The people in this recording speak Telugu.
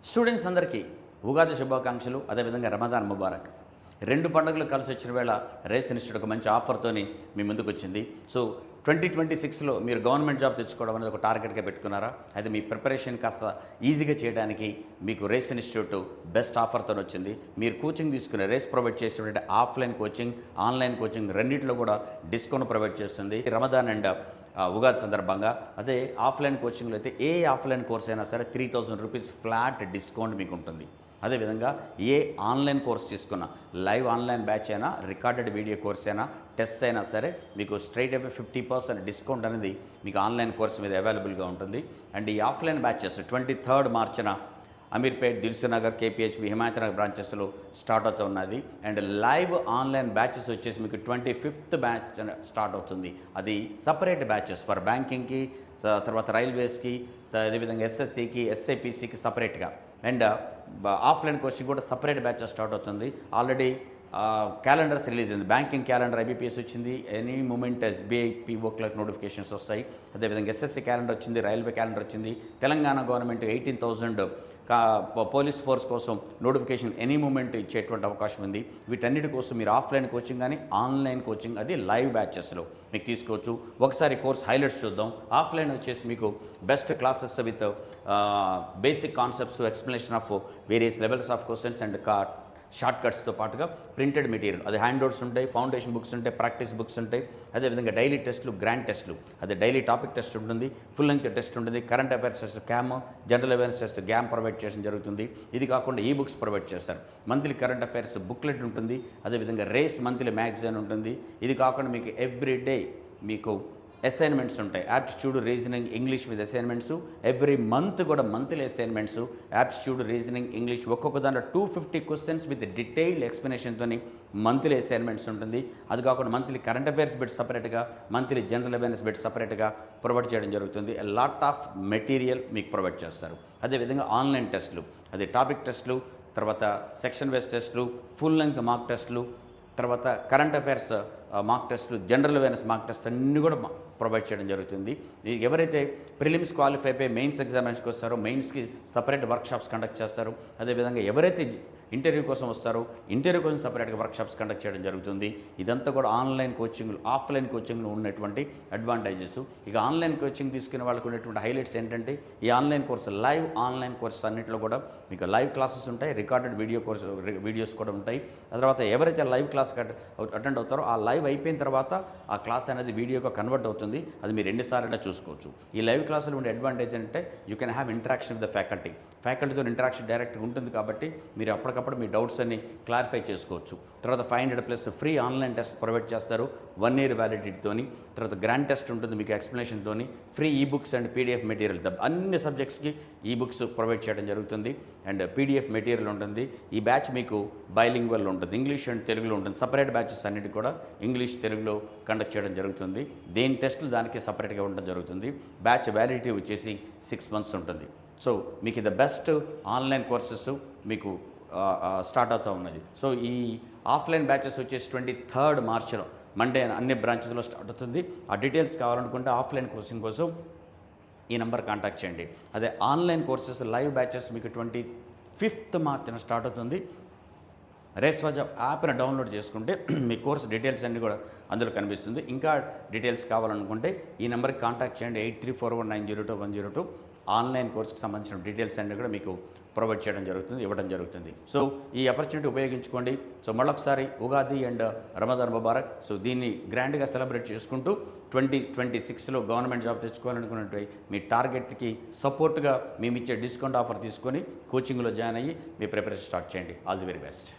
స్టూడెంట్స్ అందరికీ ఉగాది శుభాకాంక్షలు. అదేవిధంగా రమదాన్ ముబారక్. రెండు పండుగలు కలిసి వచ్చిన వేళ రేస్ ఇన్స్టిట్యూట్ ఒక మంచి ఆఫర్తోని మీ ముందుకు వచ్చింది. సో 2026లో మీరు గవర్నమెంట్ జాబ్ తెచ్చుకోవడం అనేది ఒక టార్గెట్గా పెట్టుకున్నారా? అయితే మీ ప్రిపరేషన్ కాస్త ఈజీగా చేయడానికి మీకు రేస్ ఇన్స్టిట్యూట్ బెస్ట్ ఆఫర్తో వచ్చింది. మీరు కోచింగ్ తీసుకునే రేస్ ప్రొవైడ్ చేసేటువంటి ఆఫ్లైన్ కోచింగ్, ఆన్లైన్ కోచింగ్ రెండింటిలో కూడా డిస్కౌంట్ ప్రొవైడ్ చేస్తుంది. రమదాన్ అండ్ ఉగాది సందర్భంగా అదే ఆఫ్లైన్ కోచింగ్లో అయితే ఏ ఆఫ్లైన్ కోర్స్ అయినా సరే 3000 రూపీస్ ఫ్లాట్ డిస్కౌంట్ మీకు ఉంటుంది. అదేవిధంగా ఏ ఆన్లైన్ కోర్స్ తీసుకున్నా, లైవ్ ఆన్లైన్ బ్యాచ్ అయినా, రికార్డెడ్ వీడియో కోర్స్ అయినా, టెస్ట్ అయినా సరే మీకు స్ట్రైట్ అవే 50% డిస్కౌంట్ అనేది మీకు ఆన్లైన్ కోర్స్ మీద అవైలబుల్గా ఉంటుంది. అండ్ ఈ ఆఫ్లైన్ బ్యాచెస్ 23rd మార్చిన అమీర్పేట్, దిల్సుఖ్నగర్, కేపీహెచ్బి, హిమాయతనగర్ బ్రాంచెస్లో స్టార్ట్ అవుతూ ఉన్నది. అండ్ లైవ్ ఆన్లైన్ బ్యాచెస్ వచ్చేసి మీకు 25th బ్యాచ్ స్టార్ట్ అవుతుంది. అది సపరేట్ బ్యాచెస్ ఫర్ బ్యాంకింగ్కి, తర్వాత రైల్వేస్కి, అదేవిధంగా ఎస్ఎస్సికి, ఎస్ఐపిసికి సపరేట్గా. అండ్ ఆఫ్లైన్ కోచింగ్ కూడా సపరేట్ బ్యాచెస్ స్టార్ట్ అవుతుంది. ఆల్రెడీ క్యాలెండర్స్ రిలీజ్ అయింది. బ్యాంకింగ్ క్యాలెండర్ ఐబీపీఎస్ వచ్చింది. Any moment SBI PO clerk notifications వస్తాయి. అదేవిధంగా ఎస్ఎస్సి క్యాలెండర్ వచ్చింది, రైల్వే క్యాలెండర్ వచ్చింది. తెలంగాణ గవర్నమెంట్ 18,000 పోలీస్ ఫోర్స్ కోసం నోటిఫికేషన్ ఎనీ మూమెంట్ ఇచ్చేటువంటి అవకాశం ఉంది. వీటన్నిటి కోసం మీరు ఆఫ్లైన్ కోచింగ్ కానీ ఆన్లైన్ కోచింగ్ అది లైవ్ బ్యాచెస్లో మీకు తీసుకోవచ్చు. ఒకసారి కోర్స్ హైలైట్స్ చూద్దాం. ఆఫ్లైన్ వచ్చేసి మీకు best classes with basic concepts, explanation of various levels of questions and short కట్స్తో పాటుగా ప్రింటెడ్ మెటీరియల్, అది హ్యాండ్ అవుట్స్ ఉంటాయి, ఫౌండేషన్ బుక్స్ ఉంటాయి, ప్రాక్టీస్ బుక్స్ ఉంటాయి. అదేవిధంగా డైలీ టెస్ట్లు, గ్రాండ్ టెస్ట్లు, అదే డైలీ టాపిక్ టెస్ట్ ఉంటుంది, ఫుల్ లెంగ్త్ టెస్ట్ ఉంటుంది, కరెంట్ అఫైర్స్ టెస్ట్ క్యామ్, జనరల్ అవేర్నెస్ టెస్ట్ గ్యామ్ ప్రొవైడ్ చేయడం జరుగుతుంది. ఇది కాకుండా ఈ బుక్స్ ప్రొవైడ్ చేస్తారు. మంత్లీ కరెంట్ అఫైర్స్ బుక్లెట్ ఉంటుంది. అదేవిధంగా రేస్ మంత్లీ మ్యాగజైన్ ఉంటుంది. ఇది కాకుండా మీకు ఎవ్రీ డే మీకు అసైన్మెంట్స్ ఉంటాయి. Aptitude, reasoning, English with assignments. Every month కూడా monthly assignments, aptitude, reasoning, English ఒక్కొక్క దాంట్లో 250 క్వశ్చన్స్ విత్ డీటెయిల్డ్ ఎక్స్ప్లెనేషన్తో మంత్లీ అసైన్మెంట్స్ ఉంటుంది. అది కాకుండా మంత్లీ కరెంట్ అఫైర్స్ బిట్ సపరేట్గా, మంత్లీ జనరల్ అవేర్నెస్ బిట్ సపరేట్గా ప్రొవైడ్ చేయడం జరుగుతుంది. లాట్ ఆఫ్ మెటీరియల్ మీకు ప్రొవైడ్ చేస్తారు. అదేవిధంగా ఆన్లైన్ టెస్టులు, అది టాపిక్ టెస్టులు, తర్వాత సెక్షన్ వైజ్ టెస్టులు, ఫుల్ లెంగ్త్ మార్క్ టెస్టులు, తర్వాత కరెంట్ అఫైర్స్ మార్క్ టెస్టులు, జనరల్ అవేర్నెస్ మార్క్ టెస్ట్ అన్నీ కూడా ప్రొవైడ్ చేయడం జరుగుతుంది. ఎవరైతే ప్రిలిమ్స్ క్వాలిఫై అయిపోయి మెయిన్స్ ఎగ్జామినేషన్కి వస్తారో మెయిన్స్కి సపరేట్ వర్క్షాప్స్ కండక్ట్ చేస్తారు. అదేవిధంగా ఎవరైతే ఇంటర్వ్యూ కోసం వస్తారో ఇంటర్వ్యూ కోసం సపరేట్గా వర్క్షాప్స్ కండక్ట్ చేయడం జరుగుతుంది. ఇదంతా కూడా ఆన్లైన్ కోచింగ్లు, ఆఫ్లైన్ కోచింగ్లో ఉన్నటువంటి అడ్వాంటేజెస్. ఇక ఆన్లైన్ కోచింగ్ తీసుకునే వాళ్ళకు ఉన్నటువంటి హైలైట్స్ ఏంటంటే ఈ online course, live online courses అన్నింటిలో కూడా మీకు లైవ్ క్లాసెస్ ఉంటాయి, రికార్డెడ్ వీడియోస్ కూడా ఉంటాయి. ఆ తర్వాత ఎవరైతే లైవ్ క్లాస్ అటెండ్ అవుతారో ఆ లైవ్ అయిపోయిన తర్వాత ఆ క్లాస్ అనేది వీడియోగా కన్వర్ట్ అవుతుంది. అది మీరు ఎన్నిసార్లు చూసుకోవచ్చు. ఈ లైవ్ క్లాసులో ఉండే అడ్వాంటేజ్ అంటే you can have interaction with the ఫ్యాకల్టీతో ఇంటరాక్షన్ డైరెక్ట్గా ఉంటుంది కాబట్టి మీరు అప్పటికప్పుడు మీ డౌట్స్ అన్ని క్లారిఫై చేసుకోవచ్చు. తర్వాత 500+ ఫ్రీ ఆన్లైన్ టెస్ట్ ప్రొవైడ్ చేస్తారు 1 year వ్యాలిడిటీతోని. తర్వాత గ్రాండ్ టెస్ట్ ఉంటుంది మీకు ఎక్స్ప్లెనేషన్తోని. ఫ్రీ ఈ బుక్స్ అండ్ పీడిఎఫ్ మెటీరియల్, అన్ని సబ్జెక్ట్స్కి ఈ బుక్స్ ప్రొవైడ్ చేయడం జరుగుతుంది. అండ్ పీడిఎఫ్ మెటీరియల్ ఉంటుంది. ఈ బ్యాచ్ మీకు బైలింగ్వల్ ఉంటుంది, ఇంగ్లీష్ అండ్ తెలుగులో ఉంటుంది. సపరేట్ బ్యాచెస్ అన్నిటి కూడా ఇంగ్లీష్, తెలుగులో కండక్ట్ చేయడం జరుగుతుంది. దేని టెస్టులు దానికి సపరేట్గా ఉండడం జరుగుతుంది. బ్యాచ్ వ్యాలిడిటీ వచ్చేసి 6 months ఉంటుంది. సో మీకు ఇది బెస్ట్ ఆన్లైన్ కోర్సెస్ మీకు స్టార్ట్ అవుతూ ఉన్నది. సో ఈ ఆఫ్లైన్ బ్యాచెస్ వచ్చేసి 23rd మార్చిలో మండే అన్ని బ్రాంచెస్లో స్టార్ట్ అవుతుంది. ఆ డీటెయిల్స్ కావాలనుకుంటే ఆఫ్లైన్ కోచింగ్ కోసం ఈ నెంబర్ కాంటాక్ట్ చేయండి. అదే ఆన్లైన్ కోర్సెస్ లైవ్ బ్యాచెస్ మీకు 25th మార్చిన స్టార్ట్ అవుతుంది. రేస్వాజా యాప్ని డౌన్లోడ్ చేసుకుంటే మీ కోర్స్ డీటెయిల్స్ అన్నీ కూడా అందులో కనిపిస్తుంది. ఇంకా డీటెయిల్స్ కావాలనుకుంటే ఈ నెంబర్కి కాంటాక్ట్ చేయండి. 8341902102. ఆన్లైన్ కోర్సుకి సంబంధించిన డీటెయిల్స్ అన్నీ కూడా మీకు ప్రొవైడ్ చేయడం జరుగుతుంది, ఇవ్వడం జరుగుతుంది. సో ఈ ఆపర్చునిటీ ఉపయోగించుకోండి. సో మళ్ళొకసారి ఉగాది అండ్ రమదాన్ ముబారక్. సో దీన్ని గ్రాండ్గా సెలబ్రేట్ చేసుకుంటూ 2026లో గవర్నమెంట్ జాబ్ తెచ్చుకోవాలనుకున్నట్టు మీ టార్గెట్కి సపోర్ట్గా మేము ఇచ్చే డిస్కౌంట్ ఆఫర్ తీసుకొని కోచింగ్లో జాయిన్ అయ్యి మీ ప్రిపరేషన్ స్టార్ట్ చేయండి. All the very best.